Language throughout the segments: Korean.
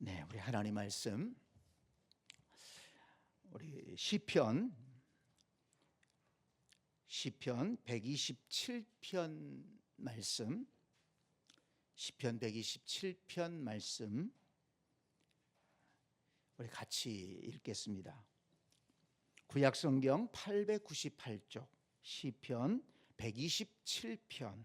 네, 우리 하나님 말씀, 우리 시편 127편 말씀, 시편 127편 말씀 우리 같이 읽겠습니다. 구약성경 898쪽 시편 127편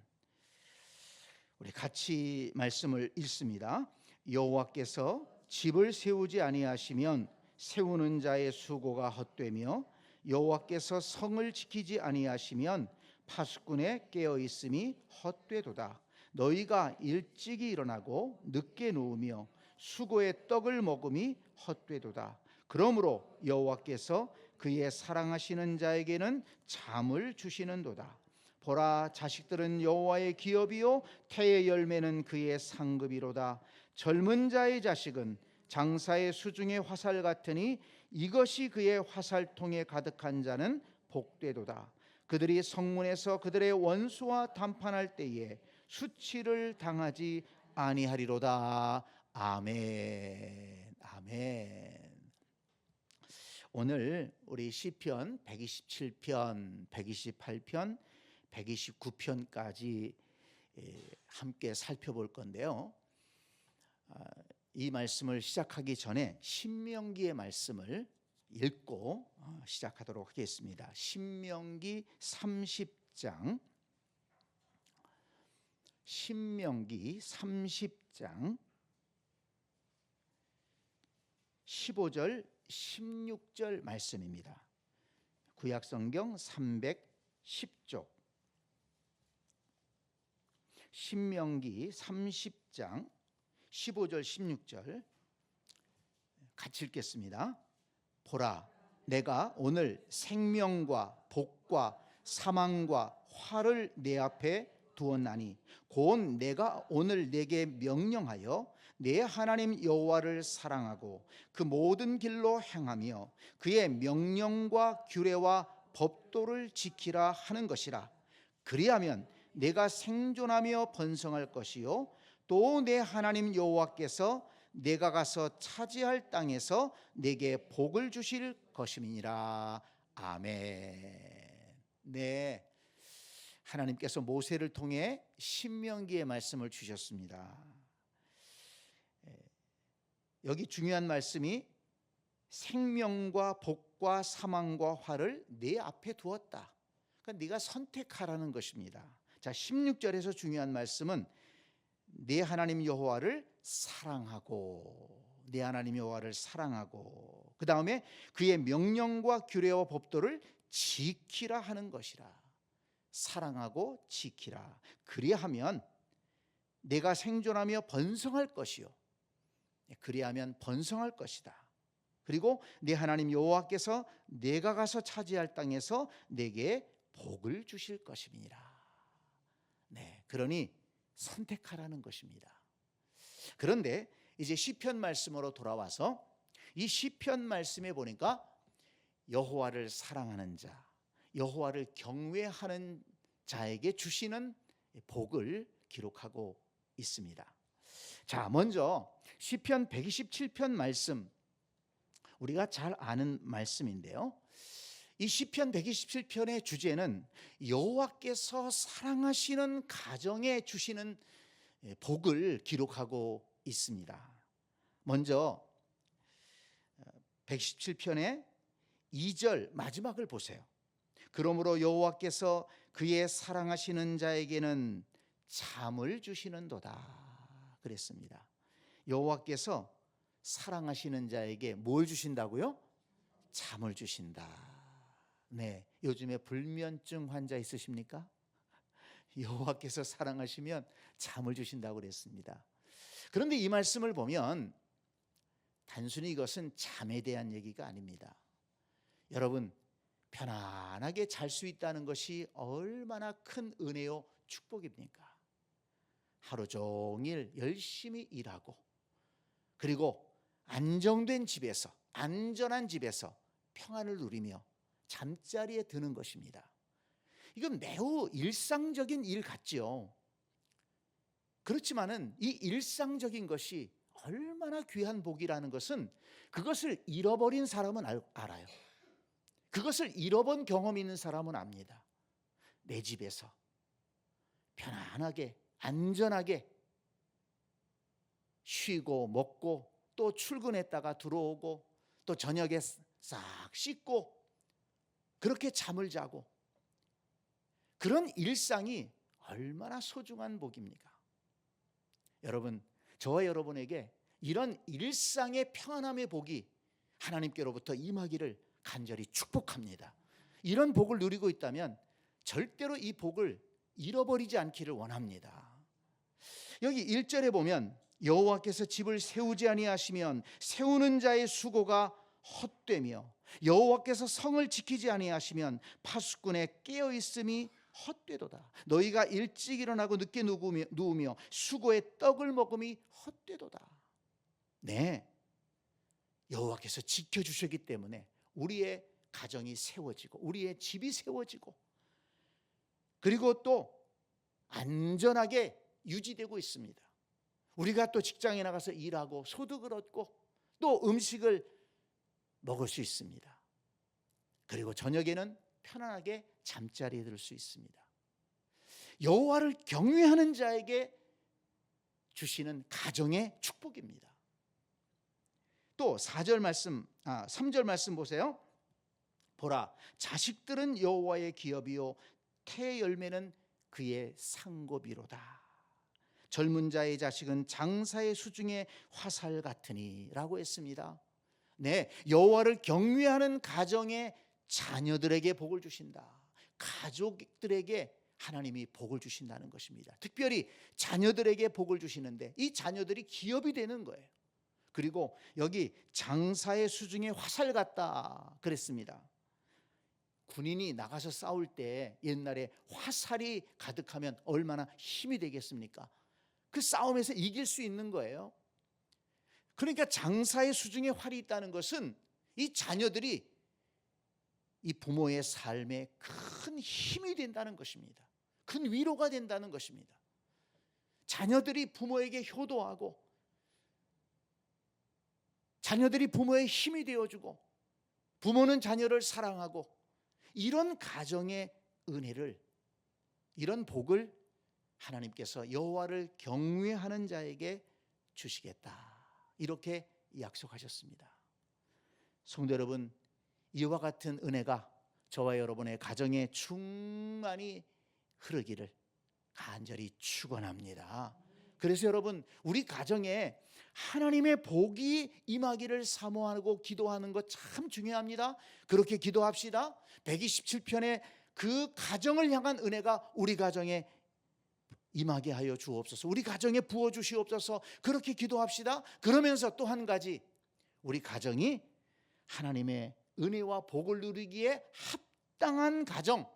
우리 같이 말씀을 읽습니다. 여호와께서 집을 세우지 아니하시면 세우는 자의 수고가 헛되며 여호와께서 성을 지키지 아니하시면 파수꾼의 깨어 있음이 헛되도다. 너희가 일찍이 일어나고 늦게 누우며 수고의 떡을 먹음이 헛되도다. 그러므로 여호와께서 그의 사랑하시는 자에게는 잠을 주시는도다. 보라, 자식들은 여호와의 기업이요 태의 열매는 그의 상급이로다. 젊은 자의 자식은 장사의 수중의 화살 같으니 이것이 그의 화살통에 가득한 자는 복되도다. 그들이 성문에서 그들의 원수와 담판할 때에 수치를 당하지 아니하리로다. 아멘. 아멘. 오늘 우리 시편 127편, 128편, 129편까지 함께 살펴볼 건데요. 이 말씀을 시작하기 전에 신명기의 말씀을 읽고 시작하도록 하겠습니다. 신명기 30장 15절 16절 말씀입니다. 구약성경 310쪽 신명기 30장 15절 16절 같이 읽겠습니다. 보라, 내가 오늘 생명과 복과 사망과 화를 내 앞에 두었나니 곧 내가 오늘 내게 명령하여 내 하나님 여호와를 사랑하고 그 모든 길로 행하며 그의 명령과 규례와 법도를 지키라 하는 것이라. 그리하면 내가 생존하며 번성할 것이요 또 내 하나님 여호와께서 내가 가서 차지할 땅에서 내게 복을 주실 것임이니라. 아멘. 네, 하나님께서 모세를 통해 신명기의 말씀을 주셨습니다. 여기 중요한 말씀이 생명과 복과 사망과 화를 내 앞에 두었다. 그러니까 네가 선택하라는 것입니다. 자, 16절에서 중요한 말씀은 내 하나님 여호와를 사랑하고, 내 하나님 여호와를 사랑하고, 그 다음에 그의 명령과 규례와 법도를 지키라 하는 것이라. 사랑하고 지키라. 그리하면 내가 생존하며 번성할 것이요, 그리하면 번성할 것이다. 그리고 내 하나님 여호와께서 내가 가서 차지할 땅에서 내게 복을 주실 것임이니라. 네, 그러니 선택하라는 것입니다. 그런데 이제 시편 말씀으로 돌아와서 이 시편 말씀에 보니까 여호와를 사랑하는 자, 여호와를 경외하는 자에게 주시는 복을 기록하고 있습니다. 자, 먼저 시편 127편 말씀, 우리가 잘 아는 말씀인데요. 이 시편 127편의 주제는 여호와께서 사랑하시는 가정에 주시는 복을 기록하고 있습니다. 먼저 117편의 2절 마지막을 보세요. 그러므로 여호와께서 그의 사랑하시는 자에게는 잠을 주시는도다 그랬습니다. 여호와께서 사랑하시는 자에게 뭘 주신다고요? 잠을 주신다. 네, 요즘에 불면증 환자 있으십니까? 여호와께서 사랑하시면 잠을 주신다고 그랬습니다. 그런데 이 말씀을 보면 단순히 이것은 잠에 대한 얘기가 아닙니다. 여러분, 편안하게 잘 수 있다는 것이 얼마나 큰 은혜요 축복입니까? 하루 종일 열심히 일하고, 그리고 안정된 집에서, 안전한 집에서 평안을 누리며 잠자리에 드는 것입니다. 이건 매우 일상적인 일 같지요. 그렇지만은 이 일상적인 것이 얼마나 귀한 복이라는 것은 그것을 잃어버린 사람은 알아요. 그것을 잃어본 경험이 있는 사람은 압니다. 내 집에서 편안하게 안전하게 쉬고 먹고 또 출근했다가 들어오고 또 저녁에 싹 씻고 그렇게 잠을 자고 그런 일상이 얼마나 소중한 복입니까? 여러분, 저와 여러분에게 이런 일상의 평안함의 복이 하나님께로부터 임하기를 간절히 축복합니다. 이런 복을 누리고 있다면 절대로 이 복을 잃어버리지 않기를 원합니다. 여기 1절에 보면 여호와께서 집을 세우지 아니하시면 세우는 자의 수고가 헛되며 여호와께서 성을 지키지 아니하시면 파수꾼의 깨어 있음이 헛되도다. 너희가 일찍 일어나고 늦게 누우며 수고의 떡을 먹음이 헛되도다. 네, 여호와께서 지켜주셨기 때문에 우리의 가정이 세워지고 우리의 집이 세워지고 그리고 또 안전하게 유지되고 있습니다. 우리가 또 직장에 나가서 일하고 소득을 얻고 또 음식을 먹을 수 있습니다. 그리고 저녁에는 편안하게 잠자리에 들 수 있습니다. 여호와를 경외하는 자에게 주시는 가정의 축복입니다. 또 3절 말씀 보세요. 보라, 자식들은 여호와의 기업이요 태 열매는 그의 상고비로다. 젊은 자의 자식은 장사의 수중에 화살 같으니 라고 했습니다. 네, 여호와를 경외하는 가정의 자녀들에게 복을 주신다. 가족들에게 하나님이 복을 주신다는 것입니다. 특별히 자녀들에게 복을 주시는데 이 자녀들이 기업이 되는 거예요. 그리고 여기 장사의 수중에 화살 같다 그랬습니다. 군인이 나가서 싸울 때 옛날에 화살이 가득하면 얼마나 힘이 되겠습니까? 그 싸움에서 이길 수 있는 거예요. 그러니까 장사의 수중에 활이 있다는 것은 이 자녀들이 이 부모의 삶에 큰 힘이 된다는 것입니다. 큰 위로가 된다는 것입니다. 자녀들이 부모에게 효도하고 자녀들이 부모의 힘이 되어주고 부모는 자녀를 사랑하고 이런 가정의 은혜를, 이런 복을 하나님께서 여호와를 경외하는 자에게 주시겠다 이렇게 약속하셨습니다. 성도 여러분, 이와 같은 은혜가 저와 여러분의 가정에 충만히 흐르기를 간절히 축원합니다. 그래서 여러분, 우리 가정에 하나님의 복이 임하기를 사모하고 기도하는 것 참 중요합니다. 그렇게 기도합시다. 127편의 그 가정을 향한 은혜가 우리 가정에 임하게 하여 주옵소서. 우리 가정에 부어 주시옵소서. 그렇게 기도합시다. 그러면서 또 한 가지, 우리 가정이 하나님의 은혜와 복을 누리기에 합당한 가정,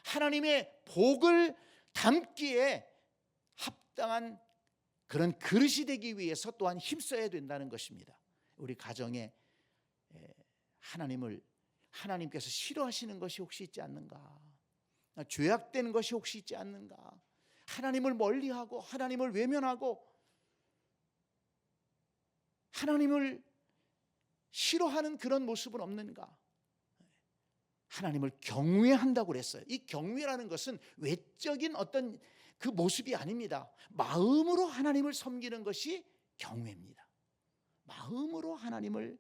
하나님의 복을 담기에 합당한 그런 그릇이 되기 위해서 또한 힘써야 된다는 것입니다. 우리 가정에 하나님께서 싫어하시는 것이 혹시 있지 않는가? 죄악된 것이 혹시 있지 않는가? 하나님을 멀리하고 하나님을 외면하고 하나님을 싫어하는 그런 모습은 없는가? 하나님을 경외한다고 그랬어요. 이 경외라는 것은 외적인 어떤 그 모습이 아닙니다. 마음으로 하나님을 섬기는 것이 경외입니다. 마음으로 하나님을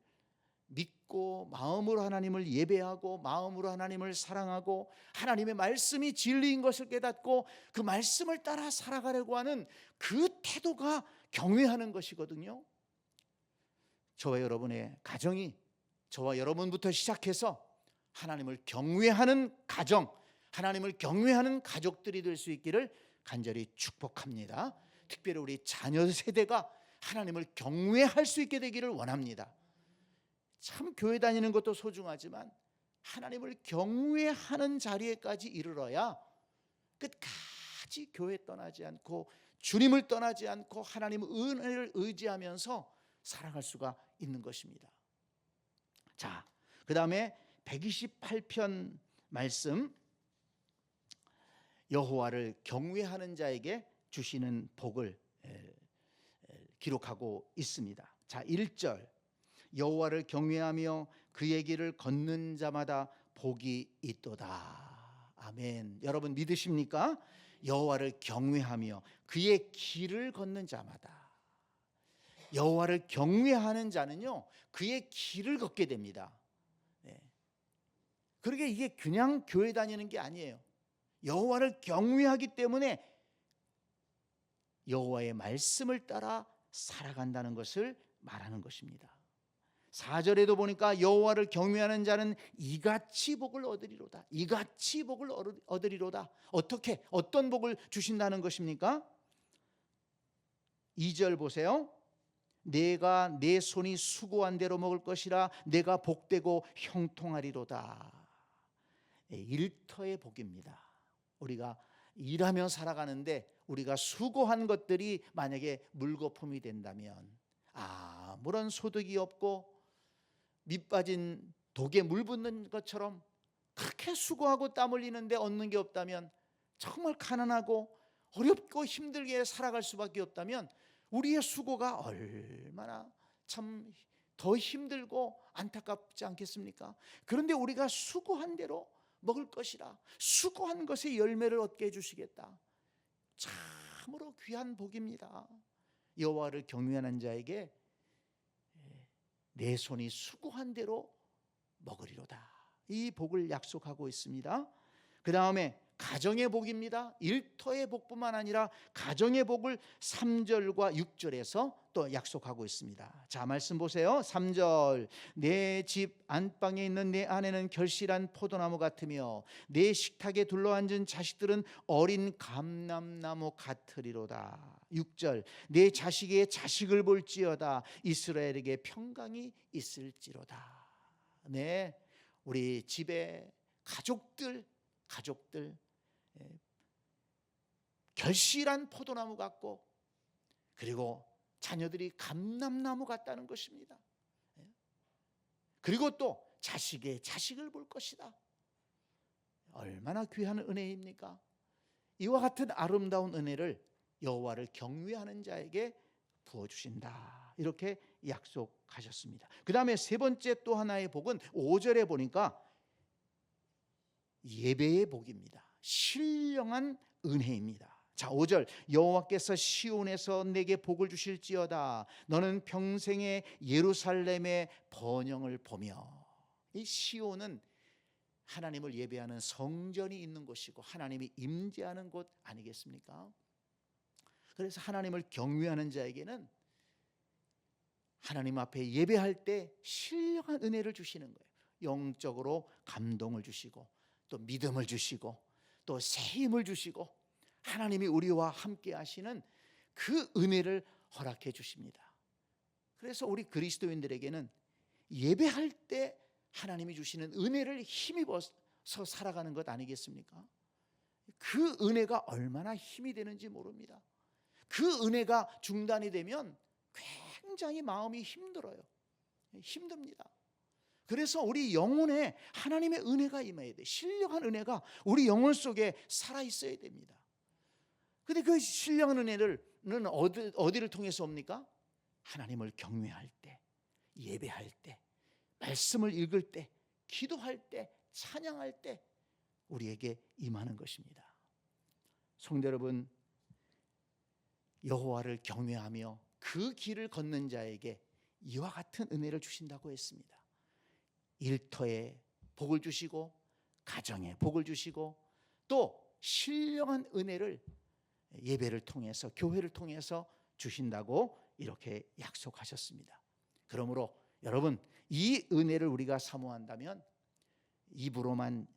믿고 마음으로 하나님을 예배하고 마음으로 하나님을 사랑하고 하나님의 말씀이 진리인 것을 깨닫고 그 말씀을 따라 살아가려고 하는 그 태도가 경외하는 것이거든요. 저와 여러분의 가정이 저와 여러분부터 시작해서 하나님을 경외하는 가정, 하나님을 경외하는 가족들이 될 수 있기를 간절히 축복합니다. 특별히 우리 자녀 세대가 하나님을 경외할 수 있게 되기를 원합니다. 참 교회 다니는 것도 소중하지만 하나님을 경외하는 자리에까지 이르러야 끝까지 교회 떠나지 않고 주님을 떠나지 않고 하나님의 은혜를 의지하면서 살아갈 수가 있는 것입니다. 자, 그 다음에 128편 말씀, 여호와를 경외하는 자에게 주시는 복을 기록하고 있습니다. 자, 1절 여호와를 경외하며 그의 길을 걷는 자마다 복이 있도다. 아멘. 여러분 믿으십니까? 여호와를 경외하며 그의 길을 걷는 자마다. 여호와를 경외하는 자는요 그의 길을 걷게 됩니다. 네. 그러게 이게 그냥 교회 다니는 게 아니에요. 여호와를 경외하기 때문에 여호와의 말씀을 따라 살아간다는 것을 말하는 것입니다. 4절에도 보니까 여호와를 경외하는 자는 이같이 복을 얻으리로다. 이같이 복을 얻으리로다. 어떻게 어떤 복을 주신다는 것입니까? 2절 보세요. 내가 내 손이 수고한 대로 먹을 것이라 내가 복되고 형통하리로다. 일터의 복입니다. 우리가 일하며 살아가는데 우리가 수고한 것들이 만약에 물거품이 된다면 아무런 소득이 없고 밑 빠진 독에 물 붓는 것처럼 그렇게 수고하고 땀 흘리는데 얻는 게 없다면, 정말 가난하고 어렵고 힘들게 살아갈 수밖에 없다면 우리의 수고가 얼마나 참 더 힘들고 안타깝지 않겠습니까? 그런데 우리가 수고한 대로 먹을 것이라, 수고한 것의 열매를 얻게 해주시겠다. 참으로 귀한 복입니다. 여호와를 경외하는 자에게 내 손이 수고한 대로 먹으리로다. 이 복을 약속하고 있습니다. 그 다음에 가정의 복입니다. 일터의 복뿐만 아니라 가정의 복을 3절과 6절에서 또 약속하고 있습니다. 자, 말씀 보세요. 3절 내 집 안방에 있는 내 아내는 결실한 포도나무 같으며 내 식탁에 둘러앉은 자식들은 어린 감람나무 같으리로다. 6절 내 자식의 자식을 볼지어다 이스라엘에게 평강이 있을지로다. 네, 우리 집에 가족들 결실한 포도나무 같고, 그리고 자녀들이 감람나무 같다는 것입니다. 그리고 또 자식의 자식을 볼 것이다. 얼마나 귀한 은혜입니까? 이와 같은 아름다운 은혜를 여호와를 경외하는 자에게 부어주신다. 이렇게 약속하셨습니다. 그 다음에 세 번째 또 하나의 복은 5절에 보니까 예배의 복입니다. 신령한 은혜입니다. 자, 5절 여호와께서 시온에서 내게 복을 주실지어다. 너는 평생에 예루살렘의 번영을 보며. 이 시온은 하나님을 예배하는 성전이 있는 곳이고 하나님이 임재하는 곳 아니겠습니까? 그래서 하나님을 경외하는 자에게는 하나님 앞에 예배할 때 신령한 은혜를 주시는 거예요. 영적으로 감동을 주시고 또 믿음을 주시고 또 새 힘을 주시고 하나님이 우리와 함께 하시는 그 은혜를 허락해 주십니다. 그래서 우리 그리스도인들에게는 예배할 때 하나님이 주시는 은혜를 힘입어서 살아가는 것 아니겠습니까? 그 은혜가 얼마나 힘이 되는지 모릅니다. 그 은혜가 중단이 되면 굉장히 마음이 힘들어요. 힘듭니다. 그래서 우리 영혼에 하나님의 은혜가 임해야 돼. 신령한 은혜가 우리 영혼 속에 살아있어야 됩니다. 근데 그 신령한 은혜는 어디를 통해서 옵니까? 하나님을 경외할 때, 예배할 때, 말씀을 읽을 때, 기도할 때, 찬양할 때 우리에게 임하는 것입니다. 성도 여러분, 여호와를 경외하며 그 길을 걷는 자에게 이와 같은 은혜를 주신다고 했습니다. 일터에 복을 주시고 가정에 복을 주시고 또 신령한 은혜를 예배를 통해서, 교회를 통해서 주신다고 이렇게 약속하셨습니다. 그러므로 여러분, 이 은혜를 우리가 사모한다면 입으로만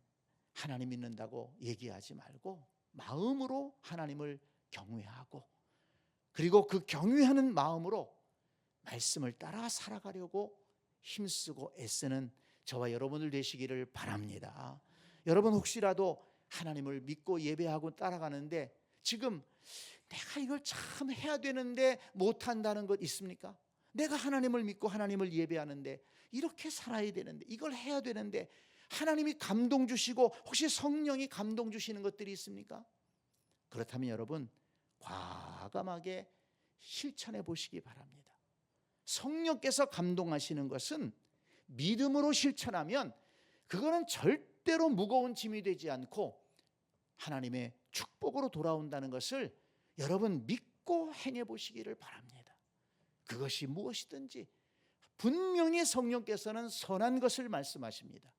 하나님 믿는다고 얘기하지 말고 마음으로 하나님을 경외하고, 그리고 그 경외하는 마음으로 말씀을 따라 살아가려고 힘쓰고 애쓰는 저와 여러분들 되시기를 바랍니다. 여러분, 혹시라도 하나님을 믿고 예배하고 따라가는데 지금 내가 이걸 참 해야 되는데 못한다는 것 있습니까? 내가 하나님을 믿고 하나님을 예배하는데 이렇게 살아야 되는데, 이걸 해야 되는데 하나님이 감동 주시고 혹시 성령이 감동 주시는 것들이 있습니까? 그렇다면 여러분, 과감하게 실천해 보시기 바랍니다. 성령께서 감동하시는 것은 믿음으로 실천하면 그거는 절대로 무거운 짐이 되지 않고 하나님의 축복으로 돌아온다는 것을 여러분 믿고 행해 보시기를 바랍니다. 그것이 무엇이든지 분명히 성령께서는 선한 것을 말씀하십니다.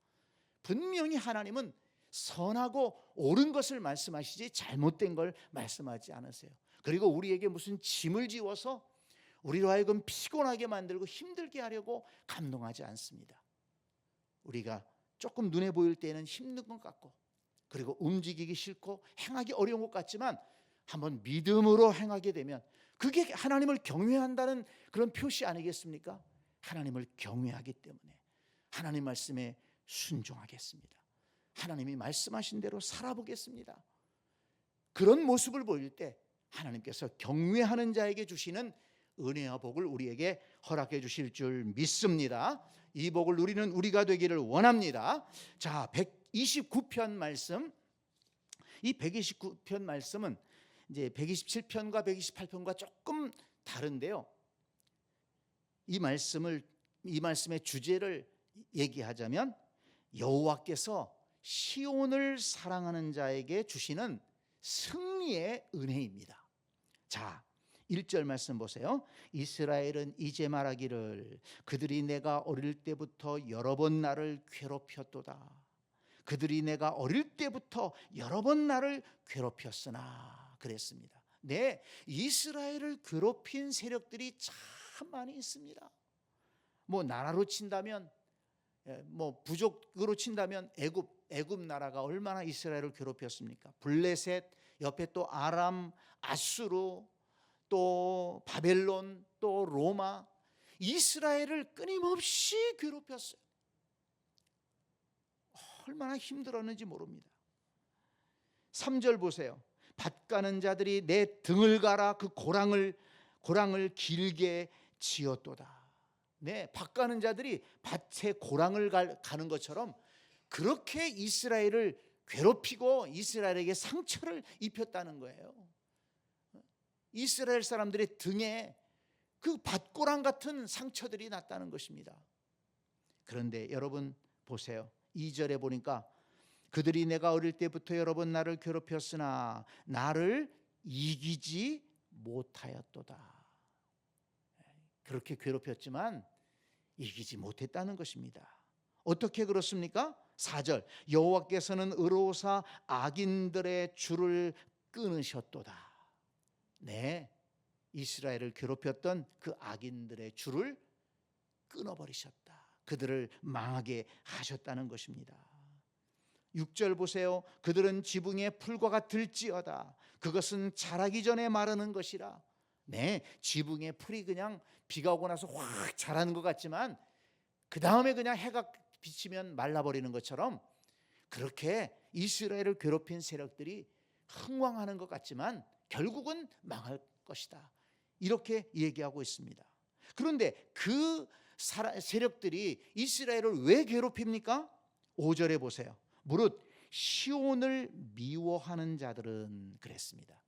분명히 하나님은 선하고 옳은 것을 말씀하시지 잘못된 걸 말씀하지 않으세요. 그리고 우리에게 무슨 짐을 지워서 우리로 하여금 피곤하게 만들고 힘들게 하려고 감동하지 않습니다. 우리가 조금 눈에 보일 때는 힘든 것 같고 그리고 움직이기 싫고 행하기 어려운 것 같지만 한번 믿음으로 행하게 되면 그게 하나님을 경외한다는 그런 표시 아니겠습니까? 하나님을 경외하기 때문에 하나님 말씀에 순종하겠습니다. 하나님이 말씀하신 대로 살아보겠습니다. 그런 모습을 보일 때 하나님께서 경외하는 자에게 주시는 은혜와 복을 우리에게 허락해 주실 줄 믿습니다. 이 복을 누리는 우리가 되기를 원합니다. 자, 129편 말씀. 이 129편 말씀은 이제 127편과 128편과 조금 다른데요. 이 말씀의 주제를 얘기하자면 여호와께서 시온을 사랑하는 자에게 주시는 승리의 은혜입니다. 자, 1절 말씀 보세요. 이스라엘은 이제 말하기를 그들이 내가 어릴 때부터 여러 번 나를 괴롭혔도다. 그들이 내가 어릴 때부터 여러 번 나를 괴롭혔으나 그랬습니다. 네, 이스라엘을 괴롭힌 세력들이 참 많이 있습니다. 뭐 나라로 친다면 뭐 부족으로 친다면 애굽 나라가 얼마나 이스라엘을 괴롭혔습니까? 블레셋, 옆에 또 아람, 아수르, 또 바벨론, 또 로마, 이스라엘을 끊임없이 괴롭혔어요. 얼마나 힘들었는지 모릅니다. 3절 보세요. 밭 가는 자들이 내 등을 갈아 그 고랑을 길게 지었도다. 네, 밭 가는 자들이 밭에 고랑을 가는 것처럼 그렇게 이스라엘을 괴롭히고 이스라엘에게 상처를 입혔다는 거예요. 이스라엘 사람들의 등에 그 밭고랑 같은 상처들이 났다는 것입니다. 그런데 여러분 보세요. 2절에 보니까 그들이 내가 어릴 때부터 여러 번 나를 괴롭혔으나 나를 이기지 못하였도다. 그렇게 괴롭혔지만 이기지 못했다는 것입니다. 어떻게 그렇습니까? 4절 여호와께서는 의로우사 악인들의 줄을 끊으셨도다. 네, 이스라엘을 괴롭혔던 그 악인들의 줄을 끊어버리셨다. 그들을 망하게 하셨다는 것입니다. 6절 보세요. 그들은 지붕의 풀과 같을지어다. 그것은 자라기 전에 마르는 것이라. 네, 지붕의 풀이 그냥 비가 오고 나서 확 자라는 것 같지만 그 다음에 그냥 해가 비치면 말라버리는 것처럼 그렇게 이스라엘을 괴롭힌 세력들이 흥왕하는 것 같지만 결국은 망할 것이다. 이렇게 얘기하고 있습니다. 그런데 그 세력들이 이스라엘을 왜 괴롭힙니까? 5절에 보세요. 무릇 시온을 미워하는 자들은 그랬습니다.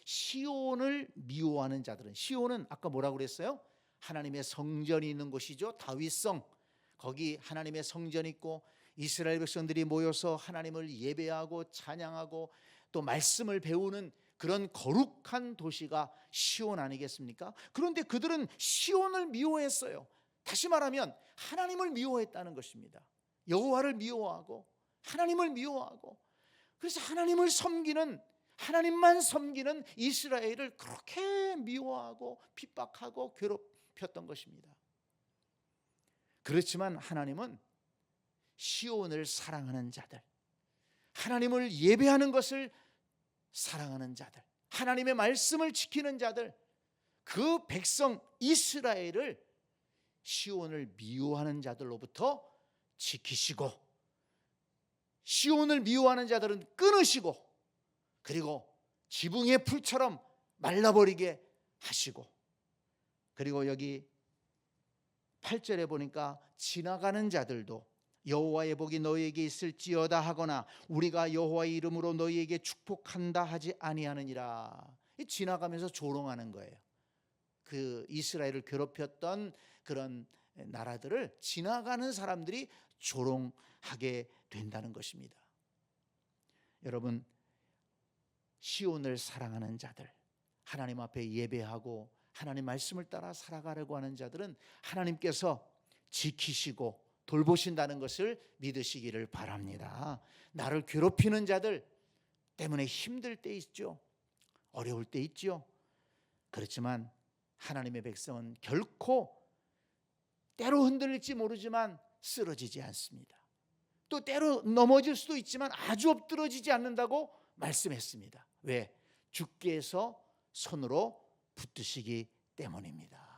시온을 미워하는 자들은, 시온은 아까 뭐라고 그랬어요? 하나님의 성전이 있는 곳이죠. 다윗성. 거기 하나님의 성전이 있고 이스라엘 백성들이 모여서 하나님을 예배하고 찬양하고 또 말씀을 배우는 그런 거룩한 도시가 시온 아니겠습니까? 그런데 그들은 시온을 미워했어요. 다시 말하면 하나님을 미워했다는 것입니다. 여호와를 미워하고 하나님을 미워하고, 그래서 하나님만 섬기는 이스라엘을 그렇게 미워하고 핍박하고 괴롭혔던 것입니다. 그렇지만 하나님은 시온을 사랑하는 자들, 하나님을 예배하는 것을 사랑하는 자들, 하나님의 말씀을 지키는 자들, 그 백성 이스라엘을 시온을 미워하는 자들로부터 지키시고, 시온을 미워하는 자들은 끊으시고, 그리고 지붕의 풀처럼 말라버리게 하시고, 그리고 여기 8절에 보니까 지나가는 자들도 여호와의 복이 너희에게 있을지어다 하거나 우리가 여호와의 이름으로 너희에게 축복한다 하지 아니하느니라. 지나가면서 조롱하는 거예요. 그 이스라엘을 괴롭혔던 그런 나라들을 지나가는 사람들이 조롱하게 된다는 것입니다. 여러분, 시온을 사랑하는 자들, 하나님 앞에 예배하고 하나님 말씀을 따라 살아가려고 하는 자들은 하나님께서 지키시고 돌보신다는 것을 믿으시기를 바랍니다. 나를 괴롭히는 자들 때문에 힘들 때 있죠. 어려울 때 있죠. 그렇지만 하나님의 백성은 결코 때로 흔들릴지 모르지만 쓰러지지 않습니다. 또 때로 넘어질 수도 있지만 아주 엎드러지지 않는다고 말씀했습니다. 왜? 주께서 손으로 붙드시기 때문입니다.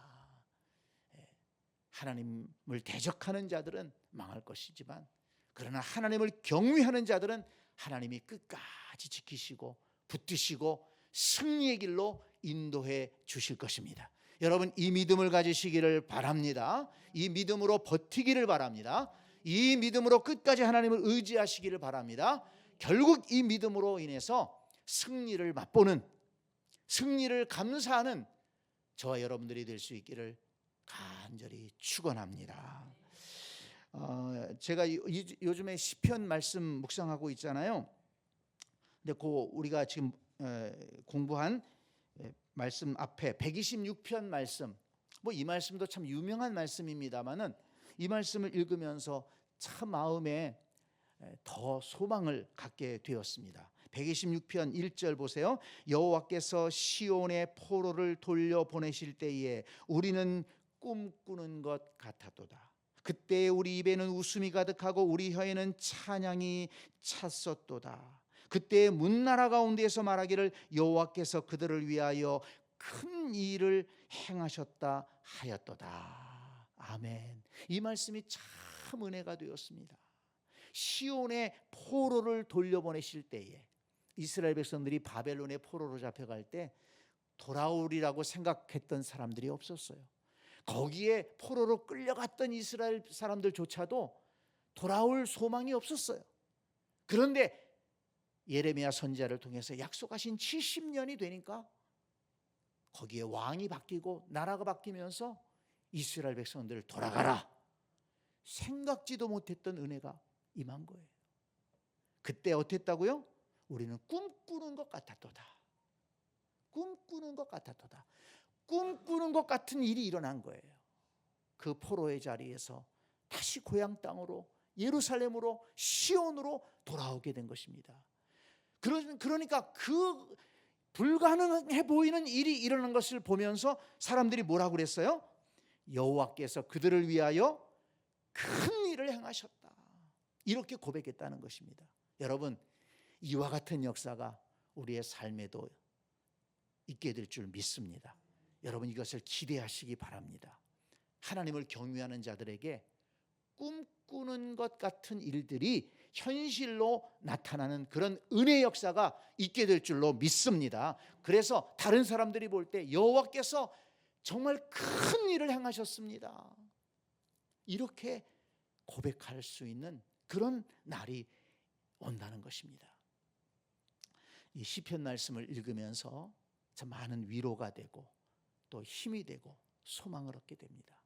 하나님을 대적하는 자들은 망할 것이지만 그러나 하나님을 경외하는 자들은 하나님이 끝까지 지키시고 붙드시고 승리의 길로 인도해 주실 것입니다. 여러분, 이 믿음을 가지시기를 바랍니다. 이 믿음으로 버티기를 바랍니다. 이 믿음으로 끝까지 하나님을 의지하시기를 바랍니다. 결국 이 믿음으로 인해서 승리를 맛보는, 승리를 감사하는 저와 여러분들이 될 수 있기를 간절히 축원합니다. 제가 요즘에 시편 말씀 묵상하고 있잖아요. 근데 우리가 지금 공부한 말씀 앞에 126편 말씀, 뭐 이 말씀도 참 유명한 말씀입니다만은 이 말씀을 읽으면서 참 마음에 더 소망을 갖게 되었습니다. 126편 1절 보세요. 여호와께서 시온의 포로를 돌려보내실 때에 우리는 꿈꾸는 것 같았도다. 그때 우리 입에는 웃음이 가득하고 우리 혀에는 찬양이 찼었도다. 그때 문나라 가운데에서 말하기를 여호와께서 그들을 위하여 큰 일을 행하셨다 하였도다. 아멘. 이 말씀이 참 은혜가 되었습니다. 시온의 포로를 돌려보내실 때에 이스라엘 백성들이 바벨론의 포로로 잡혀갈 때 돌아오리라고 생각했던 사람들이 없었어요. 거기에 포로로 끌려갔던 이스라엘 사람들조차도 돌아올 소망이 없었어요. 그런데 예레미야 선지자를 통해서 약속하신 70년이 되니까 거기에 왕이 바뀌고 나라가 바뀌면서 이스라엘 백성들 돌아가라, 생각지도 못했던 은혜가 임한 거예요. 그때 어땠다고요? 우리는 꿈꾸는 것 같았도다. 꿈꾸는 것 같았도다. 꿈꾸는 것 같은 일이 일어난 거예요. 그 포로의 자리에서 다시 고향 땅으로, 예루살렘으로, 시온으로 돌아오게 된 것입니다. 그러니까 그 불가능해 보이는 일이 일어난 것을 보면서 사람들이 뭐라고 그랬어요? 여호와께서 그들을 위하여 큰 일을 행하셨다, 이렇게 고백했다는 것입니다. 여러분, 이와 같은 역사가 우리의 삶에도 있게 될 줄 믿습니다. 여러분, 이것을 기대하시기 바랍니다. 하나님을 경외하는 자들에게 꿈꾸는 것 같은 일들이 현실로 나타나는 그런 은혜의 역사가 있게 될 줄로 믿습니다. 그래서 다른 사람들이 볼 때 여호와께서 정말 큰 일을 행하셨습니다, 이렇게 고백할 수 있는 그런 날이 온다는 것입니다. 이 시편 말씀을 읽으면서 참 많은 위로가 되고 또 힘이 되고 소망을 얻게 됩니다.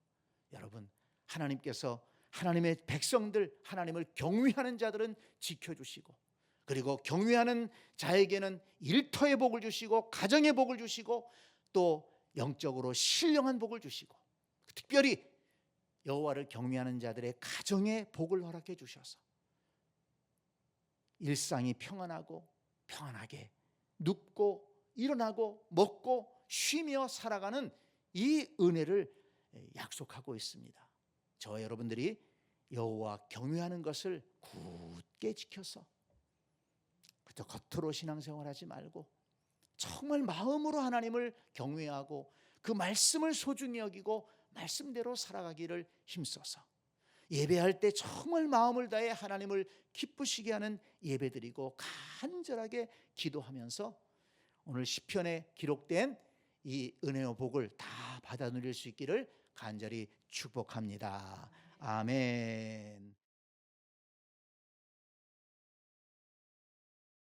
여러분, 하나님께서 하나님의 백성들, 하나님을 경외하는 자들은 지켜주시고, 그리고 경외하는 자에게는 일터의 복을 주시고 가정의 복을 주시고 또 영적으로 신령한 복을 주시고, 특별히 여호와를 경외하는 자들의 가정의 복을 허락해 주셔서 일상이 평안하고 평안하게 눕고 일어나고 먹고 쉬며 살아가는 이 은혜를 약속하고 있습니다. 저와 여러분들이 여호와 경외하는 것을 굳게 지켜서 그저 겉으로 신앙생활하지 말고 정말 마음으로 하나님을 경외하고 그 말씀을 소중히 여기고 말씀대로 살아가기를 힘써서 예배할 때 정말 마음을 다해 하나님을 기쁘시게 하는 예배드리고 간절하게 기도하면서 오늘 시편에 기록된 이 은혜의 복을 다 받아 누릴 수 있기를 간절히 축복합니다. 아멘.